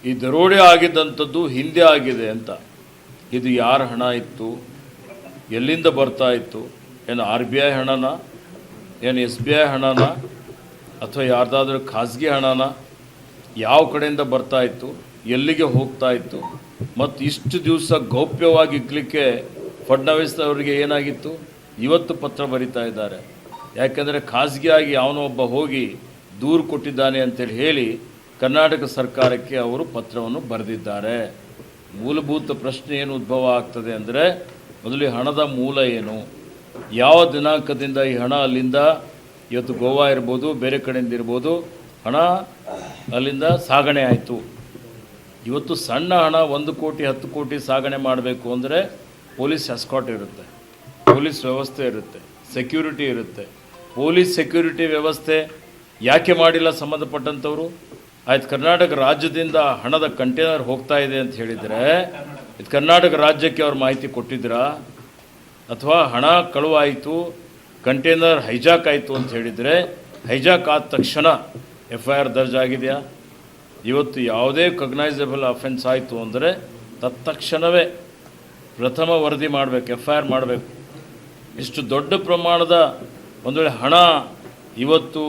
ಈ ದರೋಡೆ ಆಗಿದ್ದಂಥದ್ದು ಹಿಂದೆ ಆಗಿದೆ ಅಂತ. ಇದು ಯಾರ ಹಣ ಇತ್ತು, ಎಲ್ಲಿಂದ ಬರ್ತಾ ಇತ್ತು? ಏನು RBI ಹಣನ, ಏನು SBI ಹಣನ, ಅಥವಾ ಯಾರ್ದಾದ್ರೂ ಖಾಸಗಿ ಹಣನ? ಯಾವ ಕಡೆಯಿಂದ ಬರ್ತಾ ಇತ್ತು, ಎಲ್ಲಿಗೆ ಹೋಗ್ತಾ ಇತ್ತು? ಮತ್ತು ಇಷ್ಟು ದಿವಸ ಗೌಪ್ಯವಾಗಿ ಇಕ್ಕಲಿಕ್ಕೆ ಫಡ್ನವೀಸ್ ಅವರಿಗೆ ಏನಾಗಿತ್ತು? ಇವತ್ತು ಪತ್ರ ಬರಿತಾ ಇದ್ದಾರೆ. ಯಾಕೆಂದರೆ ಖಾಸಗಿಯಾಗಿ ಅವನೋ ಒಬ್ಬ ಹೋಗಿ ದೂರು ಕೊಟ್ಟಿದ್ದಾನೆ ಅಂತೇಳಿ ಹೇಳಿ ಕರ್ನಾಟಕ ಸರ್ಕಾರಕ್ಕೆ ಅವರು ಪತ್ರವನ್ನು ಬರೆದಿದ್ದಾರೆ. ಮೂಲಭೂತ ಪ್ರಶ್ನೆ ಏನು ಉದ್ಭವ ಆಗ್ತದೆ ಅಂದರೆ, ಮೊದಲು ಈ ಹಣದ ಮೂಲ ಏನು, ಯಾವ ದಿನಾಂಕದಿಂದ ಈ ಹಣ ಅಲ್ಲಿಂದ, ಇವತ್ತು ಗೋವಾ ಇರ್ಬೋದು, ಬೇರೆ ಕಡೆಯಿಂದ ಇರ್ಬೋದು, ಹಣ ಅಲ್ಲಿಂದ ಸಾಗಣೆ ಆಯಿತು. ಇವತ್ತು ಸಣ್ಣ ಹಣ 1 ಕೋಟಿ 10 ಕೋಟಿ ಸಾಗಣೆ ಮಾಡಬೇಕು ಅಂದರೆ ಪೊಲೀಸ್ ಎಸ್ಕಾಟ್ ಇರುತ್ತೆ, ಪೊಲೀಸ್ ವ್ಯವಸ್ಥೆ ಇರುತ್ತೆ, ಸೆಕ್ಯೂರಿಟಿ ಇರುತ್ತೆ. ಪೊಲೀಸ್ ಸೆಕ್ಯೂರಿಟಿ ವ್ಯವಸ್ಥೆ ಯಾಕೆ ಮಾಡಿಲ್ಲ ಸಂಬಂಧಪಟ್ಟಂಥವರು? ಆಯ್ತು, ಕರ್ನಾಟಕ ರಾಜ್ಯದಿಂದ ಹಣದ ಕಂಟೈನರ್ ಹೋಗ್ತಾ ಇದೆ ಅಂತ ಹೇಳಿದರೆ ಇದು ಕರ್ನಾಟಕ ರಾಜ್ಯಕ್ಕೆ ಅವ್ರು ಮಾಹಿತಿ ಕೊಟ್ಟಿದ್ದೀರಾ? ಅಥವಾ ಹಣ ಕಳುವಾಯಿತು, ಕಂಟೈನರ್ ಹೈಜಾಕ್ ಆಯಿತು ಅಂತ ಹೇಳಿದರೆ ಹೈಜಾಕ್ ಆದ ತಕ್ಷಣ FIR ದರ್ಜ್ ಆಗಿದೆಯಾ? ಇವತ್ತು ಯಾವುದೇ ಕಗ್ನೈಸಬಲ್ ಅಫೆನ್ಸ್ ಆಯಿತು ಅಂದರೆ ತತ್ಕ್ಷಣವೇ ಪ್ರಥಮ ವರದಿ ಮಾಡಬೇಕು, FIR ಮಾಡಬೇಕು. ಇಷ್ಟು ದೊಡ್ಡ ಪ್ರಮಾಣದ ಒಂದು ವೇಳೆ ಹಣ ಇವತ್ತು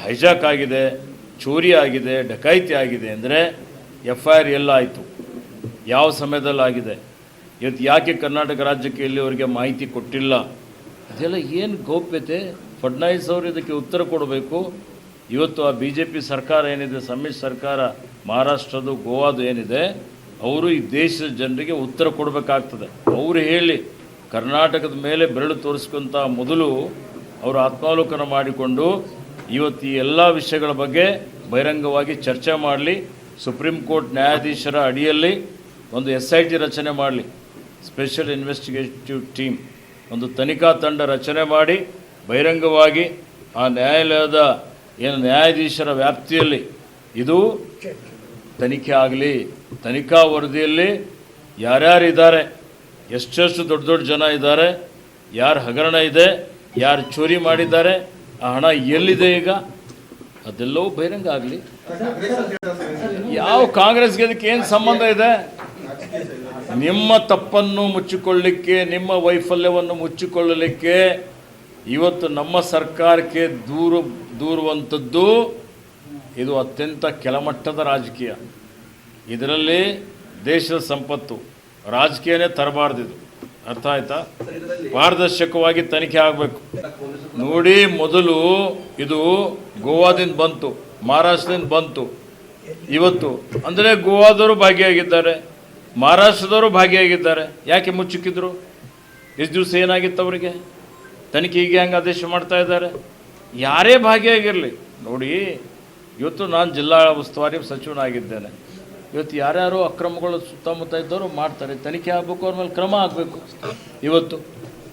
ಹೈಜಾಕ್ ಆಗಿದೆ, ಚೋರಿ ಆಗಿದೆ, ಡಕಾಯಿತಿ ಆಗಿದೆ ಅಂದರೆ FIR ಎಲ್ಲಾಯಿತು, ಯಾವ ಸಮಯದಲ್ಲಿ ಆಗಿದೆ, ಇವತ್ತು ಯಾಕೆ ಕರ್ನಾಟಕ ರಾಜ್ಯಕ್ಕೆ ಇಲ್ಲಿವರೆಗೆ ಮಾಹಿತಿ ಕೊಟ್ಟಿಲ್ಲ? ಅದೆಲ್ಲ ಏನು ಗೌಪ್ಯತೆ? ಫಡ್ನವೀಸ್ ಅವರು ಇದಕ್ಕೆ ಉತ್ತರ ಕೊಡಬೇಕು. ಇವತ್ತು ಆ BJP ಸರ್ಕಾರ ಏನಿದೆ, ಸಮ್ಮಿಶ್ರ ಸರ್ಕಾರ, ಮಹಾರಾಷ್ಟ್ರದ್ದು, ಗೋವಾದು ಏನಿದೆ, ಅವರು ಈ ದೇಶದ ಜನರಿಗೆ ಉತ್ತರ ಕೊಡಬೇಕಾಗ್ತದೆ. ಅವರು ಹೇಳಿ ಕರ್ನಾಟಕದ ಮೇಲೆ ಬೆರಳು ತೋರಿಸ್ಕೊಂತ ಮೊದಲು ಅವರು ಆತ್ಮಾವಲೋಕನ ಮಾಡಿಕೊಂಡು ಇವತ್ತು ಈ ಎಲ್ಲ ವಿಷಯಗಳ ಬಗ್ಗೆ ಬಹಿರಂಗವಾಗಿ ಚರ್ಚೆ ಮಾಡಲಿ. ಸುಪ್ರೀಂ ಕೋರ್ಟ್ ನ್ಯಾಯಾಧೀಶರ ಅಡಿಯಲ್ಲಿ ಒಂದು SIT ರಚನೆ ಮಾಡಲಿ, ಸ್ಪೆಷಲ್ ಇನ್ವೆಸ್ಟಿಗೇಟಿವ್ ಟೀಮ್, ಒಂದು ತನಿಖಾ ತಂಡ ರಚನೆ ಮಾಡಿ ಬಹಿರಂಗವಾಗಿ ಆ ನ್ಯಾಯಾಲಯದ ಏನು ನ್ಯಾಯಾಧೀಶರ ವ್ಯಾಪ್ತಿಯಲ್ಲಿ ಇದು ತನಿಖೆ ಆಗಲಿ. ತನಿಖಾ ವರದಿಯಲ್ಲಿ ಯಾರ್ಯಾರಿದ್ದಾರೆ, ಎಷ್ಟೆಷ್ಟು ದೊಡ್ಡ ದೊಡ್ಡ ಜನ ಇದ್ದಾರೆ, ಯಾರು ಹಗರಣ ಇದೆ, ಯಾರು ಚೋರಿ ಮಾಡಿದ್ದಾರೆ, ಆ ಹಣ ಎಲ್ಲಿದೆ ಈಗ, ಅದೆಲ್ಲವೂ ಬಹಿರಂಗ ಆಗಲಿ. ಯಾವ ಕಾಂಗ್ರೆಸ್ಗೆ ಅದಕ್ಕೆ ಏನು ಸಂಬಂಧ ಇದೆ? ನಿಮ್ಮ ತಪ್ಪನ್ನು ಮುಚ್ಚಿಕೊಳ್ಳಲಿಕ್ಕೆ, ನಿಮ್ಮ ವೈಫಲ್ಯವನ್ನು ಮುಚ್ಚಿಕೊಳ್ಳಲಿಕ್ಕೆ ಇವತ್ತು ನಮ್ಮ ಸರ್ಕಾರಕ್ಕೆ ದೂರುವಂಥದ್ದು ಇದು ಅತ್ಯಂತ ಕೆಳಮಟ್ಟದ ರಾಜಕೀಯ. ಇದರಲ್ಲಿ ದೇಶದ ಸಂಪತ್ತು ರಾಜಕೀಯನೇ ತರಬಾರ್ದಿದು. ಅರ್ಥ ಆಯ್ತಾ? ಪಾರದರ್ಶಕವಾಗಿ ತನಿಖೆ ಆಗಬೇಕು. ನೋಡಿ, ಮೊದಲು ಇದು ಗೋವಾದಿಂದ ಬಂತು, ಮಹಾರಾಷ್ಟ್ರದಿಂದ ಬಂತು. ಇವತ್ತು ಅಂದರೆ ಗೋವಾದವರು ಭಾಗಿಯಾಗಿದ್ದಾರೆ, ಮಹಾರಾಷ್ಟ್ರದವರು ಭಾಗಿಯಾಗಿದ್ದಾರೆ. ಯಾಕೆ ಮುಚ್ಚಿಕ್ಕಿದ್ರು? ಇಷ್ಟು ದಿವಸ ಏನಾಗಿತ್ತು ಅವರಿಗೆ? ತನಿಖೆಗೆ ಹೆಂಗೆ ಆದೇಶ ಮಾಡ್ತಾ ಇದ್ದಾರೆ? ಯಾರೇ ಭಾಗಿಯಾಗಿರಲಿ ನೋಡಿ, ಇವತ್ತು ನಾನು ಜಿಲ್ಲಾ ಉಸ್ತುವಾರಿ ಸಚಿವನಾಗಿದ್ದೇನೆ. ಇವತ್ತು ಯಾರ್ಯಾರು ಅಕ್ರಮಗಳು ಸುತ್ತಮುತ್ತ ಇದ್ದವರು ಮಾಡ್ತಾರೆ, ತನಿಖೆ ಆಗಬೇಕು, ಅವ್ರ ಮೇಲೆ ಕ್ರಮ ಆಗಬೇಕು. ಇವತ್ತು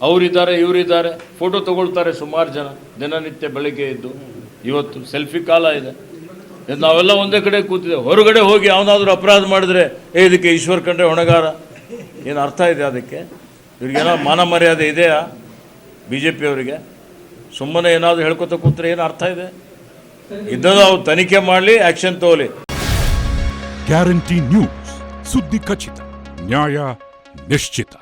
ಅವರಿದ್ದಾರೆ, ಇವರಿದ್ದಾರೆ, ಫೋಟೋ ತೊಗೊಳ್ತಾರೆ ಸುಮಾರು ಜನ ದಿನನಿತ್ಯ ಬೆಳಗ್ಗೆ ಇದ್ದು. ಇವತ್ತು ಸೆಲ್ಫಿ ಕಾಲ ಇದೆ. ನಾವೆಲ್ಲ ಒಂದೇ ಕಡೆ ಕೂತಿದ್ದೇವೆ. ಹೊರಗಡೆ ಹೋಗಿ ಅವನಾದರೂ ಅಪರಾಧ ಮಾಡಿದ್ರೆ ಇದಕ್ಕೆ ಈಶ್ವರ್ ಕಂಡ್ರೆ ಹೊಣೆಗಾರ, ಏನು ಅರ್ಥ ಇದೆ ಅದಕ್ಕೆ? ಇವ್ರಿಗೇನೋ ಮಾನ ಮರ್ಯಾದೆ ಇದೆಯಾ BJP ಅವರಿಗೆ? ಸುಮ್ಮನೆ ಏನಾದರೂ ಹೇಳ್ಕೊತ ಕೂತ್ರೆ ಏನು ಅರ್ಥ ಇದೆ? ಇದ್ದದ್ದು ಅವ್ರು ತನಿಖೆ ಮಾಡಲಿ, ಆ್ಯಕ್ಷನ್ ತಗೊಳ್ಳಿ. ಗ್ಯಾರಂಟಿ ನ್ಯೂಸ್, ಸುದ್ದಿ ಖಚಿತ, ನ್ಯಾಯ ನಿಶ್ಚಿತ.